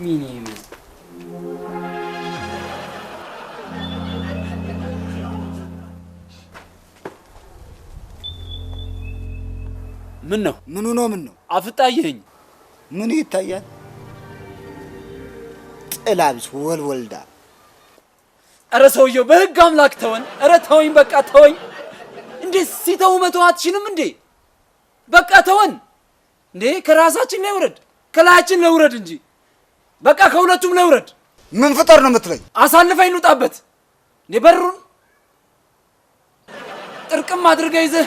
ሚኒም ምን ነው አፍጣየኝ ምን ይታያል? ጥላብስ ወልወልዳ አረ ሰውየው በህግ አምላክ ተወን። አረ ተወኝ፣ በቃ ተወኝ። እንዴ ሲተው መተው አትችልም እንዴ? በቃ ተወን እንዴ። ከራሳችን ላይ ወረድ፣ ከላያችን ላይ ወረድ እንጂ በቃ ከሁለቱም ላይ ወረድ። ምን ፍጠር ነው የምትለኝ? አሳልፈኝ ልውጣበት። በሩን ጥርቅም አድርገህ ይዘህ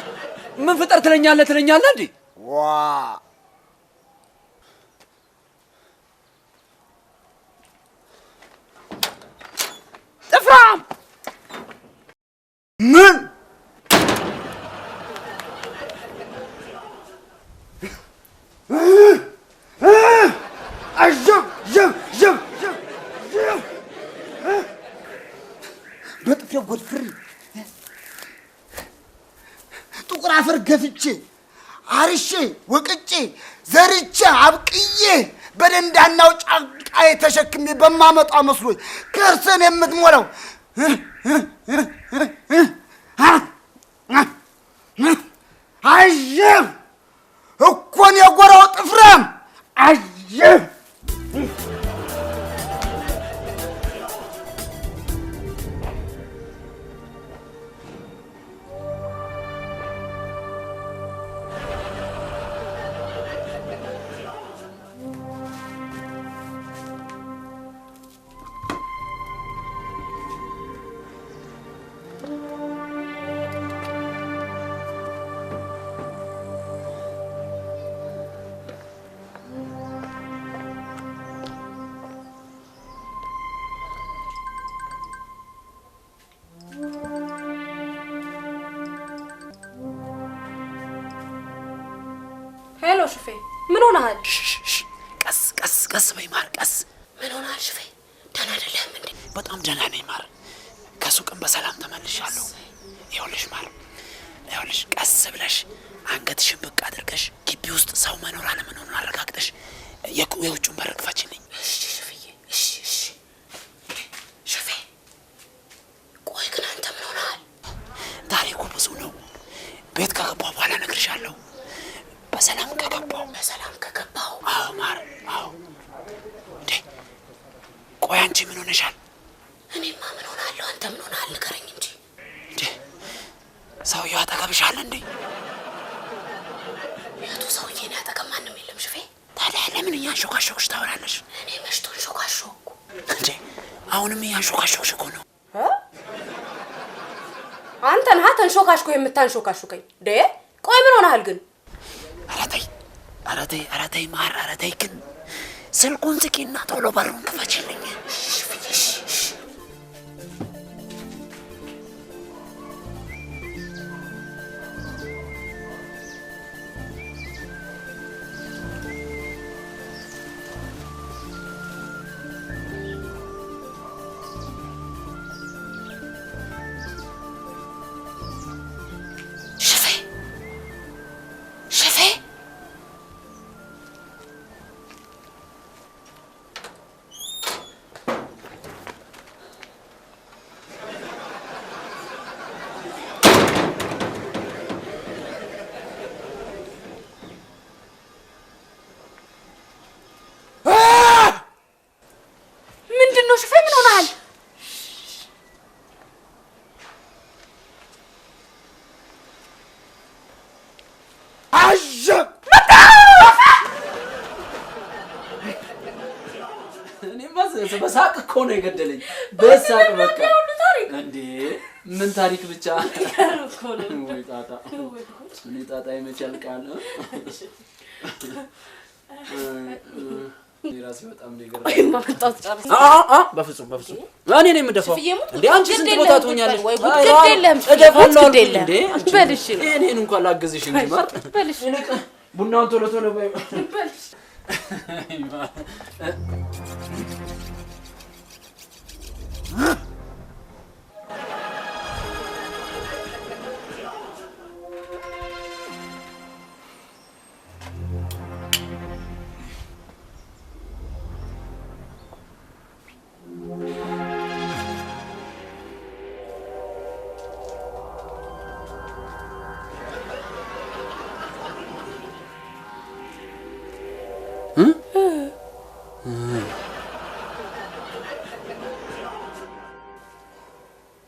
ምን ፍጠር ትለኛለህ እንዴ? ዋ ጥፍራም ምን በጥፊያ ጎድፍር ጥቁር አፈር ገፍቼ አርሼ ወቅጬ ዘርቼ አብቅዬ በደንዳናው ጫቃዬ ተሸክሜ በማመጣ መስሎኝ ከርሰን የምትሞላው አየህ እኮን የጎራው ጥፍራም አየህ ሄሎ ሽፌ ምን ሆነሃል? ቀስ በይ ማር ቀስ። ምን ሆነሃል ሽፌ? ደህና አይደለህም እንዴ? በጣም ደህና ነኝ ማር። ከሱቅም በሰላም ተመልሻለሁ። ይኸውልሽ ማር፣ ይኸውልሽ ቀስ ብለሽ አንገትሽን ብቅ አድርገሽ ግቢ ውስጥ ሰው መኖር አለመኖሩን አረጋግጠሽ የውጭውን በር ክፈችልኝ። እሺ ሽፍዬ፣ እሺ ሽፌ። ቆይ ግን አንተ ምን ሆነሃል? ታሪኩ ብዙ ነው። ቤት ከገባሁ በኋላ እነግርሻለሁ። በሰላም ከገባሁ። አዎ ማር፣ አዎ። እንዴ ቆይ አንቺ ምን ሆነሻል? እኔማ ምን ሆናለሁ? አንተ ምን ሆነሃል? ንገረኝ እንጂ። እንዴ ሰውየው አጠገብሽ አለ እንዴ? ሰውዬ ነው ያጠገብ ማንም የለም ሽፌ ታዲያ ለምን እያንሾካሾክሽ ታወራለሽ እኔ መሽቶን ሾካሾኩ እንዴ አሁንም እያንሾካሾክሽ እኮ ነው አንተ ነህ ተንሾካሽኮ የምታንሾካሾከኝ ደ ቆይ ምን ሆነሃል ግን ኧረ ተይ ማር ኧረ ተይ ግን ስልኩን ዝጊና ቶሎ በሩን ክፈችልኝ በሳቅ እኮ ነው የገደለኝ በሳቅ በቃ እንዴ ምን ታሪክ ብቻ ወይ ጣጣ ምን ጣጣ ይመቻልቃል ራሴ በጣም ደገራ ማጣት ጫርስ በፍጹም እኔ ነኝ የምደፋው እንዴ አንቺ ስንት ቦታ ትሆኛለሽ ወይ ጉድ የለም እደፋለሁ እንዴ በልሽ እኔን እንኳን ላግዝሽ እንጂ ማር በልሽ ቡናውን ቶሎ ባይ በልሽ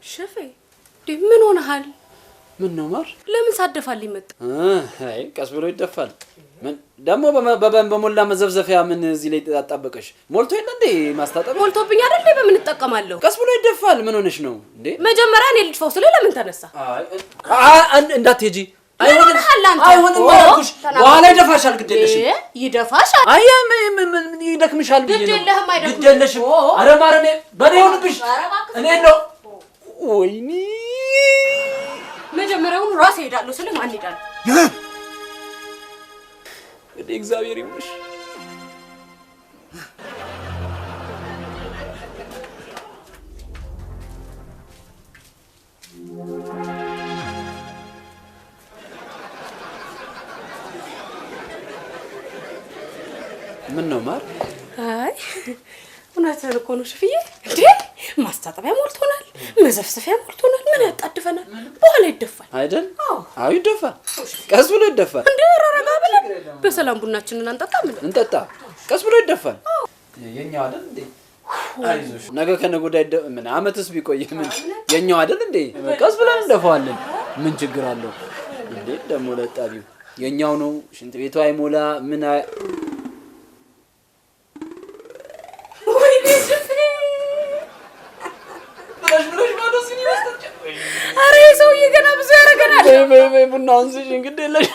ሸፌ ምን ሆነሃል ምን ነው ማር ለምን ሳደፋልኝ መጣ አይ ቀስ ብሎ ይደፋል ምን ደሞ በሞላ መዘብዘፊያ ምን እዚህ ላይ ተጣጣበቀሽ ሞልቶ የለ እንዴ ማስታጠብ ሞልቶብኝ አይደል በምን ተጠቀማለሁ ቀስ ብሎ ይደፋል ምን ሆነሽ ነው እንዴ መጀመሪያ እኔ ልድፋው ስለ ለምን ተነሳ አይ እንዳትሄጂ አይሆንም ማለኩሽ በኋላ ይደፋሻል ግዴለሽ ይደፋሻል አይ ምን ይደክምሻል ብዬ ነው ግዴለህም አይደለም ግዴለሽ አረ ማረኔ በኔውንብሽ እኔ ነው ወይኔ መጀመሪያውን ራስ ሄዳለሁ ስለ ማን ሄዳል እንዴ እግዚአብሔር ይሙሽ ምን ነው ማር አይ እውነትህን እኮ ነው ሽፍዬ እንዴ ማስታጠቢያ ሞልቶናል መዘፍዘፊያ ሞልቶናል ምን ያጣድፈናል በኋላ ይደፋል አይደል አዎ ይደፋል ቀስ ብሎ ይደፋል እንዴ ረረጋ ብለን በሰላም ቡናችንን እንጠጣ ቀስ ብሎ ይደፋል የኛው አይደል እንዴ አይዞሽ ነገ ከነገ ወዲያ ምን አመትስ ቢቆይ ምን የኛው አይደል እንዴ ቀስ ብለን እንደፋዋለን ምን ችግር አለው እንዴ ደሞ ለጣቢው የኛው ነው ሽንት ቤቱ አይሞላ ምን አሬ ሰውዬ ገና ብዙ ያረጋናል በይ ቡናውን ስጪ እንግዲህ ለሽ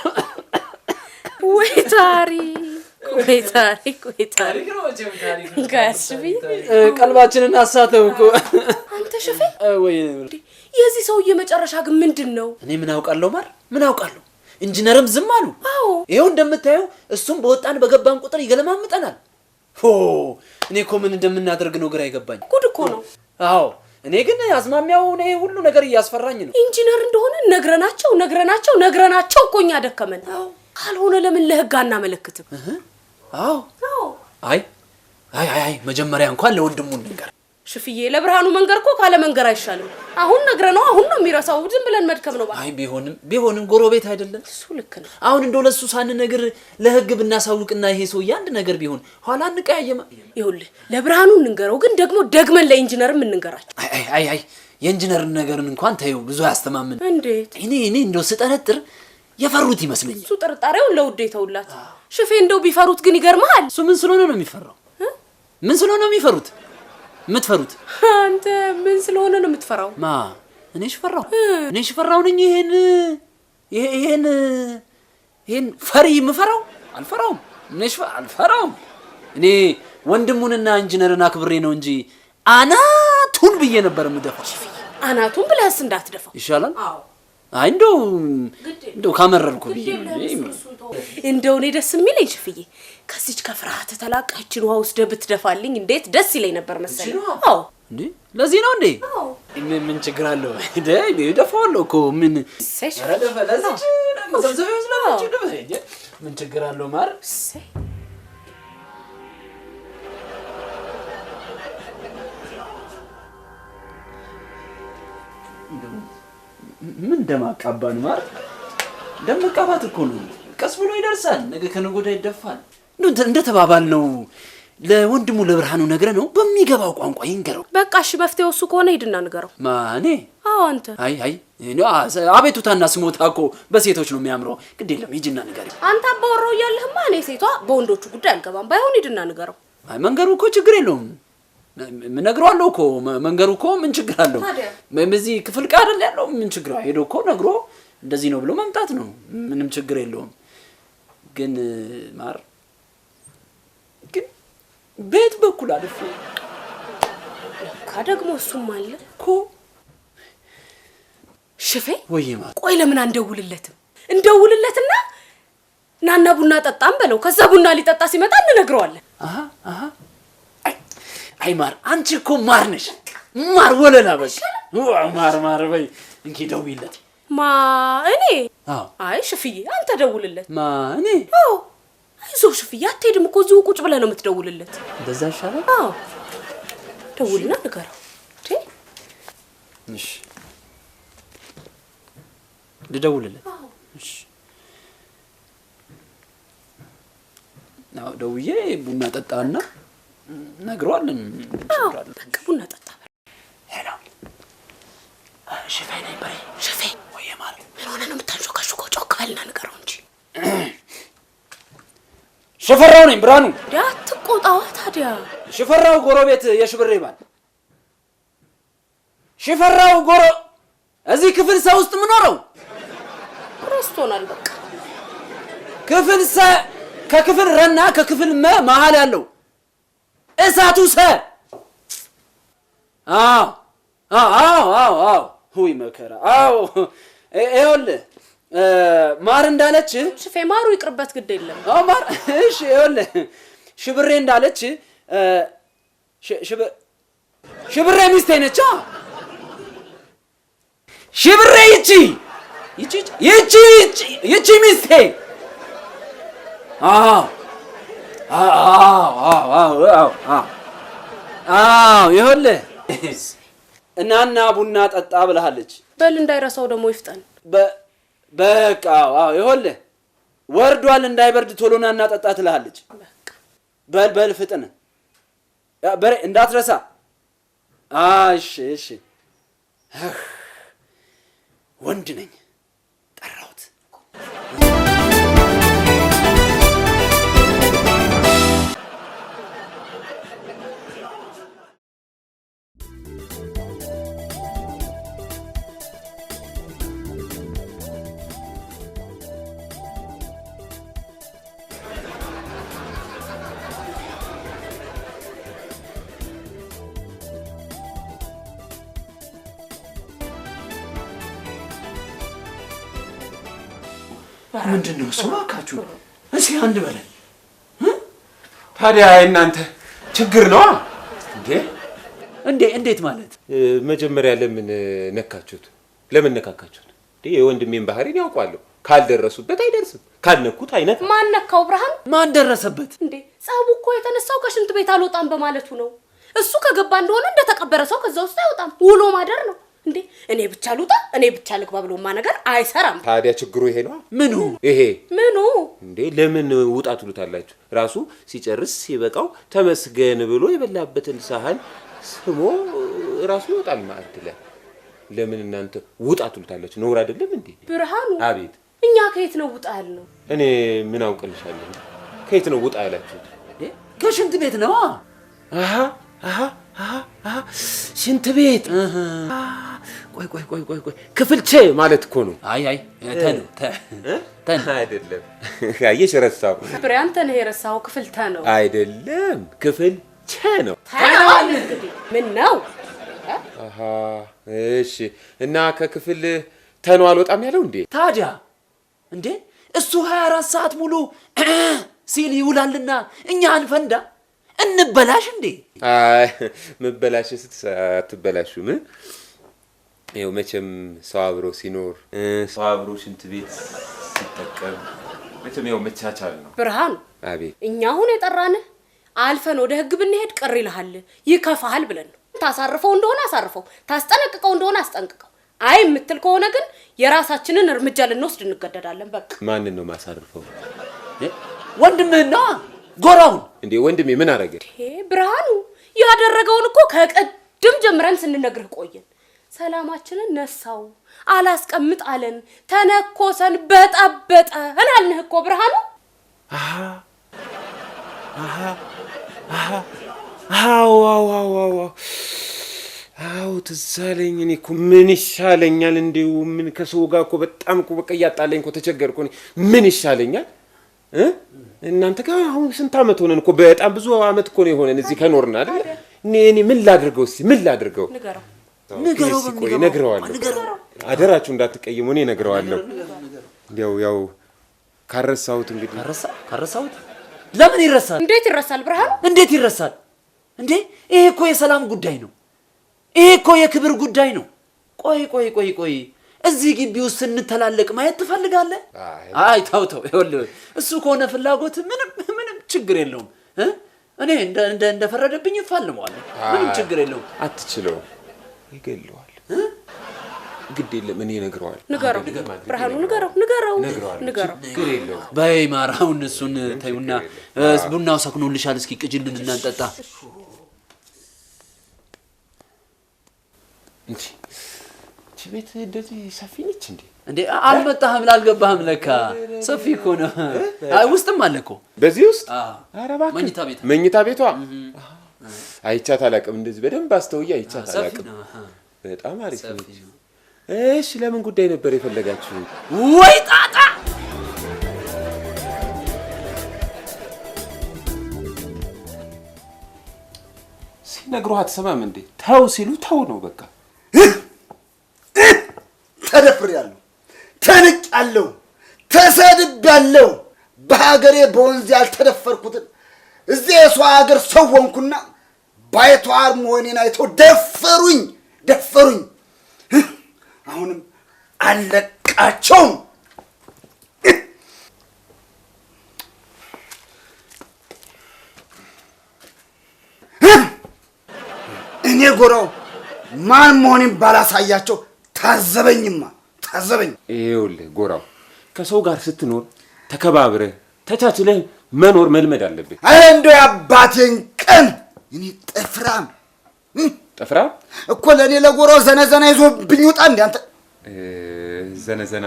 ወይ ታሪክ ጋስቢ ቀልባችንን አሳተው እኮ አንተ ሽፌ ወይ የዚህ ሰውዬ መጨረሻ ግን ምንድነው እኔ ምን አውቃለሁ ማር ምን አውቃለሁ ኢንጂነርም ዝም አሉ አዎ ይሄው እንደምታየው እሱም በወጣን በገባን ቁጥር ይገለማምጠናል እኔ እኮ ምን እንደምናደርግ ነው ግራ ይገባኝ ጉድ እኮ ነው አዎ እኔ ግን አዝማሚያው ነው ሁሉ ነገር እያስፈራኝ ነው ኢንጂነር እንደሆነ ነግረናቸው እኮኛ ደከመን ካልሆነ ለምን ለህግ አናመለክትም አዎ አይ መጀመሪያ እንኳን ለወንድሙ ነገር ሽፍዬ ለብርሃኑ መንገር እኮ ካለ መንገር አይሻልም አሁን ነግረነው አሁን ነው የሚረሳው ዝም ብለን መድከም ነው አይ ቢሆንም ጎረቤት አይደለም እሱ ልክ ነው አሁን እንደው ለሱ ሳን ነገር ለህግ ብናሳውቅና ይሄ ሰው ያንድ ነገር ቢሆን ኋላ እንቀያየማ ይኸውልህ ለብርሃኑ እንንገረው ግን ደግሞ ደግመን ለኢንጂነርም እንንገራቸው አይ የኢንጂነር ነገርን እንኳን ታዩ ብዙ ያስተማምን እንዴት እኔ እንደው ስጠረጥር የፈሩት ይመስለኛል። እሱ ጥርጣሬውን ለውዴ ተውላት። ሽፌ እንደው ቢፈሩት ግን ይገርማል። እሱ ምን ስለሆነ ነው የሚፈራው? ምን ስለሆነ ነው የሚፈሩት? የምትፈሩት አንተ ምን ስለሆነ ነው የምትፈራው? ማ እኔ ሽፈራው እኔ ሽፈራው ነኝ። ይሄን ፈሪ የምፈራው አልፈራውም። እኔ አልፈራውም። እኔ ወንድሙንና ኢንጂነርን አክብሬ ነው እንጂ አናቱን ብዬ ነበር የምደፋው። አናቱን ብለህስ እንዳትደፋው ይሻላል። አይ እንደው ካመረርኩ ብዬ እንደው እኔ ደስ የሚለኝ ሽፍዬ ከዚች ከፍርሃት ተላቃችን ውሃ ውስጥ ብትደፋልኝ እንዴት ደስ ይለኝ ነበር መሰለኝ። አዎ እንዴ ለዚህ ነው እንዴ? ምን ችግር አለው? ደፋዋለሁ እኮ ምን ምን ችግር አለው? ማር ምን ደማቃባን ማር ደምቃባት እኮ ነው። ቀስ ብሎ ይደርሳል። ነገ ከነገ ወዲያ ይደፋል። እንደ ተባባል ነው። ለወንድሙ ለብርሃኑ ነግረ ነው በሚገባው ቋንቋ ይንገረው። በቃ እሺ በፍቴው እሱ ከሆነ ሂድና ንገረው። ማኔ? አዎ አንተ። አይ አቤቱታና ስሞታ እኮ በሴቶች ነው የሚያምረው። ግድ የለም ሂጂና ንገረው። አንተ አባወራው እያለህማ እኔ ሴቷ በወንዶቹ ጉዳይ አልገባም። ባይሆን ሂድና ንገረው። አይ መንገሩ እኮ ችግር የለውም። ነግሯለሁ እኮ መንገሩ እኮ ምን ችግር አለው? በዚህ ክፍል ቃል ያለው ምን ችግር ሄዶ እኮ ነግሮ እንደዚህ ነው ብሎ መምጣት ነው። ምንም ችግር የለውም። ግን ማር ግን ቤት በኩል አልፎ ደግሞ እሱም አለ እኮ ሽፌ። ወይ ማር ቆይ ለምን አንደውልለትም? እንደውልለትና ናና ቡና ጠጣም በለው። ከዛ ቡና ሊጠጣ ሲመጣ እንነግረዋለን። አይ ማር አንቺ እኮ ማር ነሽ። ማር ወለላ በቃ ማር በይ እንኪ ደውይለት። ማ እኔ? አዎ። አይ ሽፍዬ አንተ ደውልለት። ማ እኔ? አዎ። አይዞህ ሽፍዬ አትሄድም እኮ እዚሁ ቁጭ ብለህ ነው የምትደውልለት። እንደዛ ይሻላል። አዎ ደውልና ንገረው። እሺ ልደውልለት። እሺ ናው ደውዬ ቡና ጠጣና ነግሯለን። በቃ ቡና ጠጣ። ሄሎ ሽፌ ነኝ በይ። ሽፌ ወይ ማር ምን ሆነ ነው የምታንሾካሾከው? ጮክ በልና ንገረው እንጂ። ሽፈራው ነኝ ብርሃኑ። አትቆጣዋ ታዲያ። ሽፈራው ጎረቤት የሽብሬ ባል ሽፈራው እዚህ ክፍል ሰ ውስጥ ምኖረው ረስቶናል። በቃ ክፍል ሰ ከክፍል ረና ከክፍል መሃል ያለው እሳቱ ሰ አዎ ሁይ መከራ። አዎ ይኸውልህ ማር እንዳለች ሽፌ ማሩ ይቅርበት ግድ የለም። ማር እሺ ይኸውልህ ሽብሬ እንዳለች ሽብሬ ሚስቴ ነች። ሽብሬ ይቺ ሚስቴ ይኸውልህ እናና ቡና ጠጣ ብለሃለች። በል እንዳይረሳው ደግሞ ይፍጠን። በቃ ይኸውልህ ወርዷል እንዳይበርድ ቶሎና እና ጠጣ ትልሃለች። በል ፍጥን በሬ እንዳትረሳ። እሺ ወንድ ነኝ ጠራሁት። ምንድነው እሱ? እባካችሁ እስኪ አንድ በለን። ታዲያ እናንተ ችግር ነው እንዴ? እንዴት ማለት? መጀመሪያ ለምን ነካችሁት? ለምን ነካካችሁት? የወንድሜን ባህሪን ያውቃለሁ። ካልደረሱበት አይደርስም፣ ካልነኩት አይነት። ማን ነካው? ብርሃን ማን ደረሰበት እንዴ? ጸቡ እኮ የተነሳው ከሽንት ቤት አልወጣም በማለቱ ነው። እሱ ከገባ እንደሆነ እንደተቀበረ ሰው ከዛ ውስጥ አይወጣም። ውሎ ማደር ነው እንዴ? እኔ ብቻ ልውጣ እኔ ብቻ ልግባ ብሎማ ነገር አይሰራም። ታዲያ ችግሩ ይሄ ነው። ምኑ? ይሄ ምኑ እንዴ? ለምን ውጣ ትሉታላችሁ? ራሱ ሲጨርስ ሲበቃው ተመስገን ብሎ የበላበትን ሳህን ስሞ ራሱ ይወጣል ማዕድ ላይ። ለምን እናንተ ውጣ ትሉታላችሁ? ነውር አይደለም እንዴ? ብርሃኑ አቤት። እኛ እኛ ከየት ነው ውጣ ያልነው? እኔ ምን አውቅልሻለሁ? ከየት ነው ውጣ ያላችሁት? ከሽንት ቤት ነው። አሃ ሽንት ቤት። ቆይ ክፍል ቼ ማለት እኮ ነው። አይ ተን አይደለም። አየሽ ረሳው። ብሪያን ተን የረሳው ክፍል ተ ነው አይደለም፣ ክፍል ቼ ነው። ታውቃል እንግዲህ ምን ነው? አሃ እሺ። እና ከክፍል ተኑ አልወጣም ያለው እንዴ? ታዲያ እንዴ እሱ 24 ሰዓት ሙሉ ሲል ይውላልና እኛ አንፈንዳ እንበላሽ እንዴ? አይ መበላሽ አትበላሹም። ይኸው መቼም ሰው አብሮ ሲኖር ሰው አብሮ ሽንት ቤት ሲጠቀም መቼም ይኸው መቻቻል ነው። ብርሃኑ አቤት። እኛ አሁን የጠራንህ አልፈን ወደ ህግ ብንሄድ ቅር ይልሃል ይከፋሃል ብለን ነው። ታሳርፈው እንደሆነ አሳርፈው፣ ታስጠነቅቀው እንደሆነ አስጠንቅቀው። አይ የምትል ከሆነ ግን የራሳችንን እርምጃ ልንወስድ እንገደዳለን። በቃ ማንን ነው ማሳርፈው? ወንድምህና ጎራውን እንዴ? ወንድሜ ምን አደረገ? ብርሃኑ ያደረገውን እኮ ከቀድም ጀምረን ስንነግርህ ቆየን። ሰላማችንን ነሳው፣ አላስቀምጥ አለን፣ ተነኮሰን፣ በጣበጠን አልንህ እኮ ብርሃኑ። አዎ ትዝ አለኝ። እኔ እኮ ምን ይሻለኛል? እንዲሁ ምን ከሰው ጋር እኮ በጣም እኮ በቃ እያጣለኝ እኮ ተቸገርኩ። ምን ይሻለኛል? እናንተ ጋር አሁን ስንት ዓመት ሆነን እኮ? በጣም ብዙ ዓመት እኮ ነው የሆነን እዚህ ከኖርን አይደል? እኔ ምን ላድርገው? እስኪ ምን ላድርገው? ነግረዋለሁ። አደራችሁ እንዳትቀይሙ። እኔ ነግረዋለሁ። ያው ካረሳሁት እንግዲህ ካረሳሁት ለምን ይረሳል? እንዴት ይረሳል ብርሃኑ? እንዴት ይረሳል እንዴ? ይሄ እኮ የሰላም ጉዳይ ነው። ይሄ እኮ የክብር ጉዳይ ነው። ቆይ እዚህ ግቢ ውስጥ ስንተላለቅ ማየት ትፈልጋለህ? አይ ተው ይኸውልህ፣ እሱ ከሆነ ፍላጎት ምንም ችግር የለውም። እኔ እንደፈረደብኝ እፋልመዋለሁ። ምንም ችግር የለውም። አትችለውም፣ ይገለዋል። ግድ የለም እኔ እነግረዋለሁ። ንገረው ብርሃኑ፣ ንገረው። ችግር የለውም። በይ ማራውን እሱን ተይውና ቡናው ሰክኖልሻል። እስኪ ቅጅልን እናንጠጣ። እንዴ ቤት እንደዚህ ሰፊ ነች እንዴ? አልመጣህም? ላልገባህም ለካ ሰፊ እኮ ነው። አይ ውስጥም አለ እኮ በዚህ ውስጥ። ኧረ እባክህ መኝታ ቤቷ አይቻት አላውቅም። እንደዚህ በደንብ አስተውዬ አይቻት አላውቅም። በጣም አሪፍ ነች። እሺ ለምን ጉዳይ ነበር የፈለጋችሁ? ወይ ጣጣ! ሲነግሩህ አትሰማም እንዴ? ተው ሲሉ ተው ነው በቃ። ተደፍሬያለሁ፣ ተንቄያለሁ፣ ተሰድቤያለሁ። በሀገሬ በወንዝ ያልተደፈርኩትን እዚህ የሰው ሀገር ሰው ሆንኩና ባይተዋር መሆኔን አይተው ደፈሩኝ። አሁንም አለቃቸውም። እኔ ጎራው ማን መሆኔን ባላሳያቸው ታዘበኝ። ይኸውልህ ጎራው፣ ከሰው ጋር ስትኖር ተከባብረህ ተቻችለህ መኖር መልመድ አለብህ። አይ እንደው የአባቴን ቀን እኔ ጥፍራም እኮ ለእኔ ለጎራው ዘነዘና ይዞብኝ ውጣ። እንደ አንተ ዘነዘና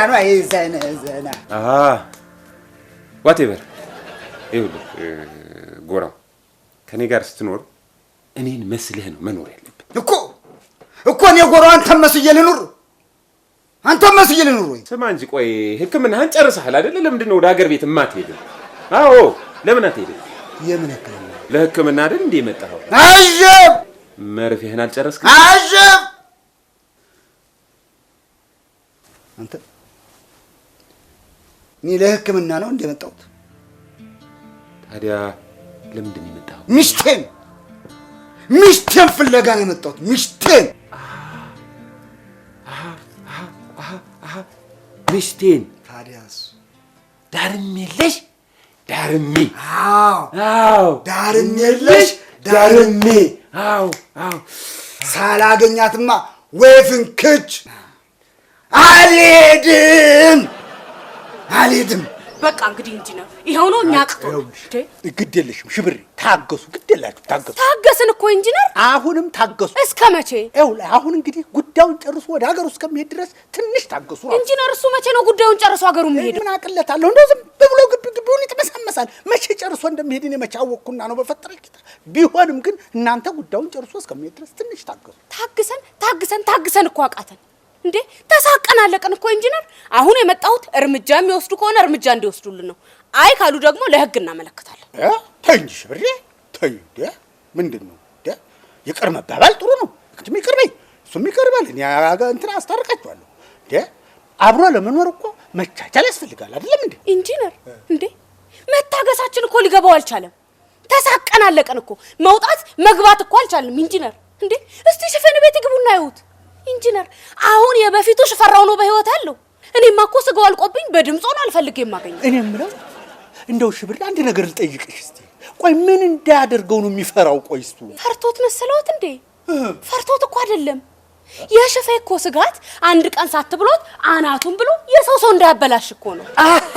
ነው። አይ ዘነዘና ዋቴቨር። ይኸውልህ ጎራው፣ ከኔ ጋር ስትኖር እኔን መስለህ ነው መኖር ያለብህ እኮ እኔ ጎራው አንተን መስዬ ልኑር ወይ? ስማ እንጂ ቆይ ሕክምናህን ጨርሰሃል አይደለ? ለምንድን ነው ወደ ሀገር ቤት የማትሄድም? አዎ ለምን አትሄድም? የምን ሕክምና? ለሕክምና አይደል እንዴ የመጣኸው? አጀብ! መርፌህን አልጨረስክም? አጀብ! አንተ እኔ ለሕክምና ነው እንደ መጣሁት። ታዲያ ለምንድን ነው የመጣኸው? ሚስቴን ፍለጋ ነው የመጣሁት። ሚስቴን ታዲያስ ዳርም የለሽ ዳርሜ። አዎ ዳርም የለሽ ዳርሜ። አዎ ሳላገኛትማ ወይ ፍንክች አልሄድም። በቃ እንግዲህ ኢንጂነር ይሄው ነው። እኛ አቅቶ ግድ የለሽም ሽብሬ፣ ታገሱ። ግድ የላችሁ ታገሱ። ታገስን እኮ ኢንጂነር፣ አሁንም ታገሱ። እስከ መቼ? ይኸውልህ አሁን እንግዲህ ጉዳዩን ጨርሶ ወደ ሀገሩ እስከሚሄድ ድረስ ትንሽ ታገሱ። ኢንጂነር እሱ መቼ ነው ጉዳዩን ጨርሶ ሀገሩ የሚሄድ? ምን አቅለታለሁ? እንደው ዝም ብሎ ግቢውን ይተመሳመሳል። መቼ ጨርሶ እንደሚሄድ እኔ መቼ አወቅኩና ነው በፈጠረኝ ጌታ። ቢሆንም ግን እናንተ ጉዳዩን ጨርሶ እስከሚሄድ ድረስ ትንሽ ታገሱ። ታግሰን እኮ አቃተን እንዴ! ተሳቀን አለቀን እኮ ኢንጂነር። አሁን የመጣሁት እርምጃ የሚወስዱ ከሆነ እርምጃ እንዲወስዱልን ነው። አይ ካሉ ደግሞ ለህግ እናመለክታለን። ተይ እንጂ ሽብሬ ተይ። ምንድን ነው ይቅር መባባል ጥሩ ነው። እንግዲህ ይቅር በይ፣ እሱም ይቅር በል። እኔ እንትን አስታርቃቸዋለሁ። አብሮ ለመኖር እኮ መቻቻል ያስፈልጋል አይደለም እንዴ ኢንጂነር? እንዴ መታገሳችን እኮ ሊገባው አልቻለም። ተሳቀን አለቀን እኮ። መውጣት መግባት እኮ አልቻለም ኢንጂነር። እንዴ እስቲ ሽፈን ቤት ግቡና ይሁት ኢንጂነር። አሁን የበፊቱ ሽፈራው ነው በህይወት ያለው። እኔማ እኮ ስጋው አልቆብኝ በድምጾ ነው አልፈልግ የማገኘው። እኔ የምለው እንደው ሽብር አንድ ነገር ልጠይቅሽ እስቲ። ቆይ ምን እንዳያደርገው ነው የሚፈራው? ቆይ እስቱ ፈርቶት መሰለዎት እንዴ? ፈርቶት እኮ አይደለም። የሽፌ እኮ ስጋት አንድ ቀን ሳትብሎት አናቱን ብሎ የሰው እንዳያበላሽ እኮ ነው። አሃ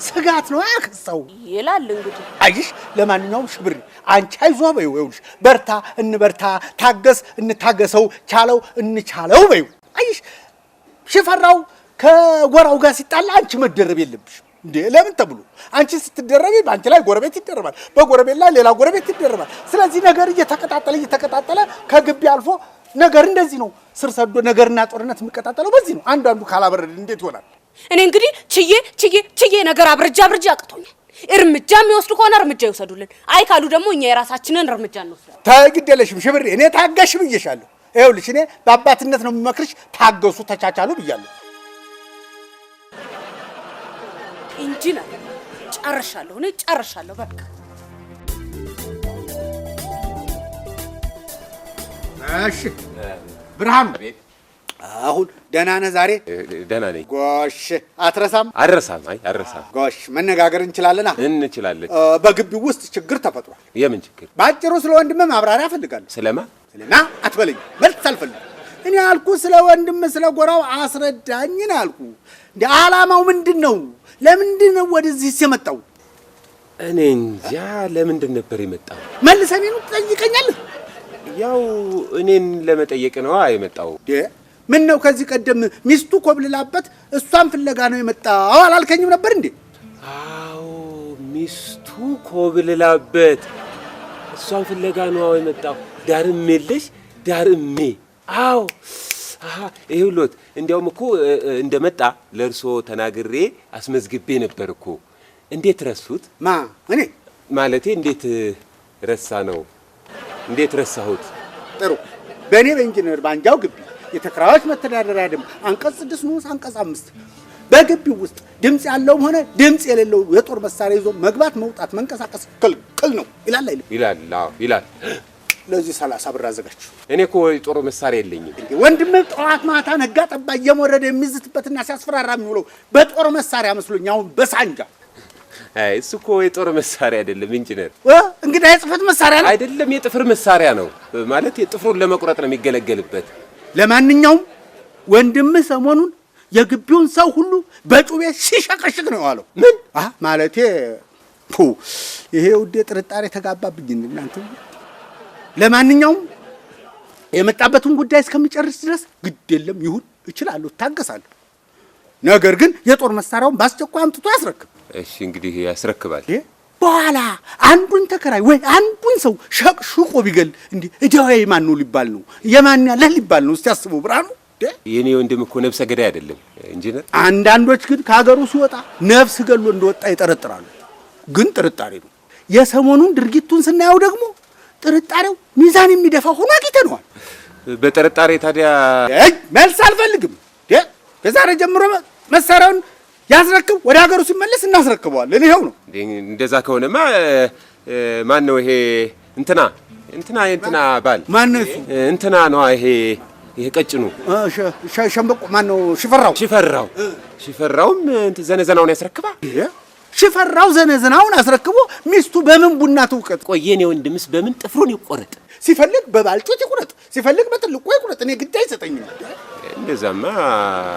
ስጋት ነው ያከሰው ይላል እንግዲህ። አይሽ ለማንኛውም ሽብር አንቺ አይዞህ በይው። ይኸውልሽ በርታ እንበርታ፣ ታገስ እንታገሰው፣ ቻለው እንቻለው በይው። አይሽ ሽፈራው ከጎራው ጋር ሲጣላ አንቺ መደረብ የለብሽ እንዴ። ለምን ተብሎ አንቺ ስትደረቢ በአንቺ ላይ ጎረቤት ይደረባል፣ በጎረቤት ላይ ሌላ ጎረቤት ይደረባል። ስለዚህ ነገር እየተቀጣጠለ ከግቢ አልፎ ነገር እንደዚህ ነው ስር ሰዶ ነገርና ጦርነት የሚቀጣጠለው በዚህ ነው። አንዱ ካላበረደ እንዴት ይሆናል? እኔ እንግዲህ ችዬ ነገር አብርጃ አቅቶኛል። እርምጃ የሚወስዱ ከሆነ እርምጃ ይወሰዱልን፣ አይ ካሉ ደግሞ እኛ የራሳችንን እርምጃ እንወስዳለን። ታግደለሽም ሽብሬ፣ እኔ ታጋሽ ብዬሻለሁ። ይኸውልሽ እኔ በአባትነት ነው የምመክርሽ። ታገሱ፣ ተቻቻሉ ብያለሁ። ኢንጂነር ጨርሻለሁ በቃ። እሺ ብርሃኑ፣ አሁን ደህና ነህ ዛሬ? ደህና ነኝ። ጎሽ አትረሳም? አልረሳም። ጎሽ መነጋገር እንችላለና? እንችላለን። በግቢው ውስጥ ችግር ተፈጥሯል። የምን ችግር? ባጭሩ ስለ ወንድምህ ማብራሪያ እፈልጋለሁ። ስለማ አትበለኝ፣ መልስ አልፈልግም። እኔ አልኩ ስለ ወንድምህ ስለ ጎራው አስረዳኝ ነው አልኩ። እንደ ዓላማው ምንድን ነው? ለምንድን ነው ወደዚህ የመጣው? እኔ እንጃ ለምንድን ነበር የመጣው? መልሰህ እኔን ትጠይቀኛለህ? ያው እኔን ለመጠየቅ ነው የመጣው። ምን ነው ከዚህ ቀደም ሚስቱ ኮብልላበት እሷን ፍለጋ ነው የመጣው አላልከኝም ነበር እንዴ? አዎ ሚስቱ ኮብልላበት እሷን ፍለጋ ነው የመጣው። ዳርሜልሽ ዳርሜ። አዎ ይኸውልዎት፣ እንዲያውም እኮ እንደመጣ ለእርሶ ተናግሬ አስመዝግቤ ነበር እኮ። እንዴት ረሱት? እኔ ማለቴ እንዴት ረሳ ነው? እንዴት ረሳሁት? ጥሩ። በእኔ በኢንጂነር ባንጃው ግቢ የተከራዮች መተዳደሪያ ደንብ አንቀጽ 6 ንዑስ አንቀጽ 5 በግቢው ውስጥ ድምፅ ያለውም ሆነ ድምፅ የሌለው የጦር መሳሪያ ይዞ መግባት፣ መውጣት፣ መንቀሳቀስ ክልክል ነው ይላል አይልም? ይላል። ለዚህ 30 ብር አዘጋጅ። እኔ እኮ የጦር መሳሪያ የለኝም። ወንድምህ ጠዋት ማታ ነጋ ጠባ እየሞረደ የሚዝትበትና ሲያስፈራራ የሚውለው በጦር መሳሪያ መስሎኝ አሁን በሳንጃ። አይ እሱ እኮ የጦር መሳሪያ አይደለም ኢንጂነር። እንግዲህ የጽህፈት መሳሪያ ነው አይደለም፣ የጥፍር መሳሪያ ነው። ማለት የጥፍሩን ለመቁረጥ ነው የሚገለገልበት። ለማንኛውም ወንድምህ ሰሞኑን የግቢውን ሰው ሁሉ በጩቤ ሲሸቀሽቅ ነው የዋለው። ምን ማለቴ? ይሄ ውዴ ጥርጣሬ ተጋባብኝ እናንተ። ለማንኛውም የመጣበትን ጉዳይ እስከሚጨርስ ድረስ ግድ የለም ይሁን፣ እችላለሁ፣ ታገሳለሁ። ነገር ግን የጦር መሳሪያውን በአስቸኳይ አምጥቶ ያስረክብ። እሺ እንግዲህ ያስረክባል። በኋላ አንዱን ተከራይ ወይ አንዱን ሰው ሸቅሽቆ ቢገል እንዴ እዳዬ ማን ነው ሊባል ነው? የማን ያለህ ሊባል ነው? እስቲ አስበው ብርሃኑ። የኔ ወንድም እኮ ነፍሰ ገዳይ አይደለም ኢንጂነር። አንዳንዶች ግን ከሀገሩ ሲወጣ ነፍስ ገሎ እንደወጣ ይጠረጥራሉ። ግን ጥርጣሬ ነው። የሰሞኑን ድርጊቱን ስናየው ደግሞ ጥርጣሬው ሚዛን የሚደፋ ሆኖ አግኝተነዋል። በጥርጣሬ ታዲያ መልስ አልፈልግም። ከዛሬ ጀምሮ መሳሪያውን ያስረክብ፣ ወደ ሀገሩ ሲመለስ እናስረክበዋለን። ይኸው ነው። እንደዛ ከሆነማ ማን ነው ይሄ? እንትና ባል ማን ነው እሱ? እንትና ነው ይሄ ቀጭኑ ሸምበቆ ማን ነው? ሽፈራውም ዘነዘናውን ያስረክባ። ሽፈራው ዘነዘናውን አስረክቦ ሚስቱ በምን ቡና ትውቀጥ? ቆይ የኔ ወንድምስ በምን ጥፍሩን ይቆረጥ? ሲፈልግ በባልጩት ይቁረጥ፣ ሲፈልግ በትልቁ ይቁረጥ። እኔ ግድ አይሰጠኝም። እንደዛማ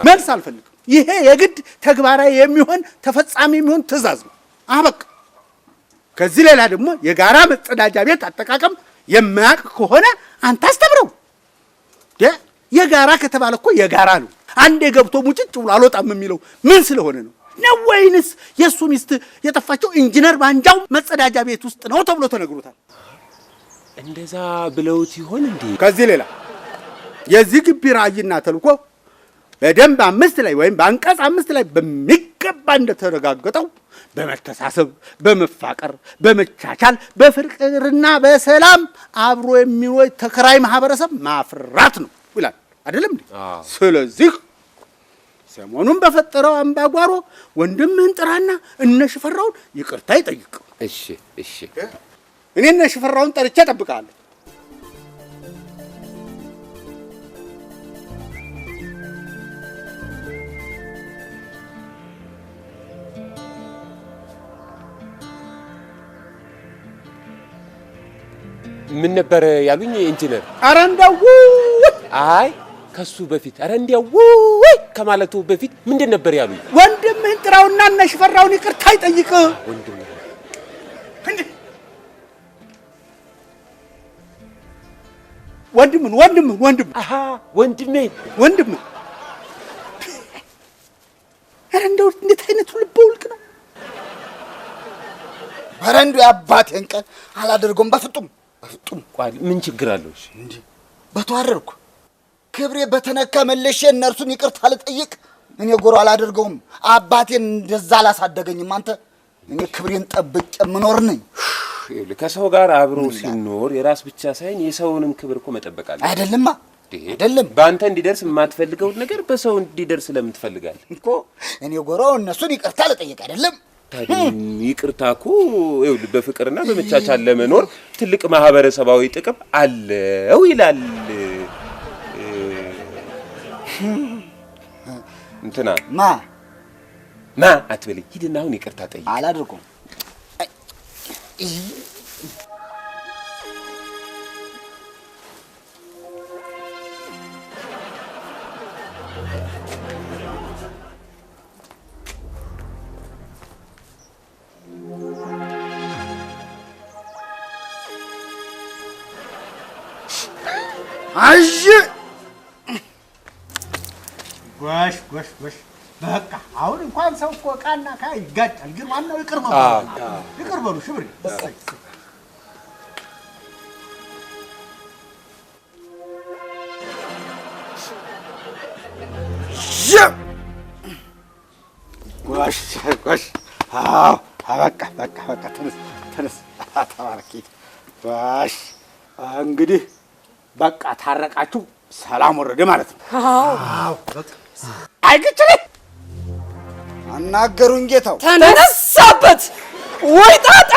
መልስ አልፈልግም። ይሄ የግድ ተግባራዊ የሚሆን ተፈጻሚ የሚሆን ትእዛዝ ነው። በቃ ከዚህ ሌላ ደግሞ የጋራ መጸዳጃ ቤት አጠቃቀም የማያውቅ ከሆነ አንተ አስተምረው። የጋራ ከተባለ እኮ የጋራ ነው። አንዴ ገብቶ ሙጭጭ ብሎ አልወጣም የሚለው ምን ስለሆነ ነው? ነው ወይንስ የእሱ ሚስት የጠፋቸው ኢንጂነር ባንጃው መጸዳጃ ቤት ውስጥ ነው ተብሎ ተነግሮታል? እንደዛ ብለውት ይሆን እንዴ? ከዚህ ሌላ የዚህ ግቢ ራዕይና ተልእኮ በደንብ 5 ላይ ወይም በአንቀጽ 5 ላይ በሚገባ እንደተረጋገጠው በመተሳሰብ፣ በመፋቀር፣ በመቻቻል፣ በፍቅርና በሰላም አብሮ የሚኖር ተከራይ ማህበረሰብ ማፍራት ነው ይላል አይደለም እንዴ? ስለዚህ ሰሞኑን በፈጠረው አምባጓሮ ወንድምህን ጥራና እነ ሽፈራውን ይቅርታ ይጠይቅ። እሺ እሺ፣ እኔ እነ ሽፈራውን ጠርቼ እጠብቅሃለሁ። ምን ነበር ያሉኝ ኢንጂነር? ኧረ እንደው አይ ከሱ በፊት ኧረ እንደው ከማለቱ በፊት ምንድን ነበር ያሉኝ? ወንድምህን ጥራውና እነ ሽፈራውን ይቅርታ ይጠይቅ። ወንድም እንዴ ወንድም አሃ ወንድሜ ኧረ እንደው እንዴት አይነቱ ልበ ውልቅ ነው! ኧረ እንደው የአባቴን ቀን አላደርገውም በፍጡም። ቋል ምን ችግር አለው? እሺ እንዴ በተዋረድኩ ክብሬ በተነካ መለሼ እነርሱን ይቅርታ ልጠይቅ? እኔ ጎሮ አላደርገውም። አባቴን እንደዛ አላሳደገኝም። አንተ እኔ ክብሬን ጠብቄ የምኖር ነኝ። ከሰው ጋር አብሮ ሲኖር የራስ ብቻ ሳይሆን የሰውንም ክብር እኮ መጠበቅ አለ አይደለም? አይደለም በአንተ እንዲደርስ የማትፈልገውን ነገር በሰው እንዲደርስ ለምን ትፈልጋለህ እኮ? እኔ ጎሮ እነሱን ይቅርታ ልጠይቅ አይደለም? ታዲያ ይቅርታ እኮ ይኸውልህ በፍቅርና በመቻቻል ለመኖር ትልቅ ማህበረሰባዊ ጥቅም አለው ይላል እንትና ማ አትበለኝ። ሂድና አሁን ይቅርታ ጠይቅ። አላደርገውም። ጎሽ በቃ አሁን እንኳን ሰው እኮ ዕቃና ዕቃ ይጋጫል፣ ግን ዋናው ይቅር መባል። ይቅር በሉ ሽብሬ። ጎሽ አዎ በቃ ተነስ ተባረኪ። ጎሽ እንግዲህ በቃ ታረቃችሁ፣ ሰላም ወረደ ማለት ነው። አዎ በቃ አይግጭልኝ አናገሩኝ ጌታው ተነሳበት ወይ ጣጣ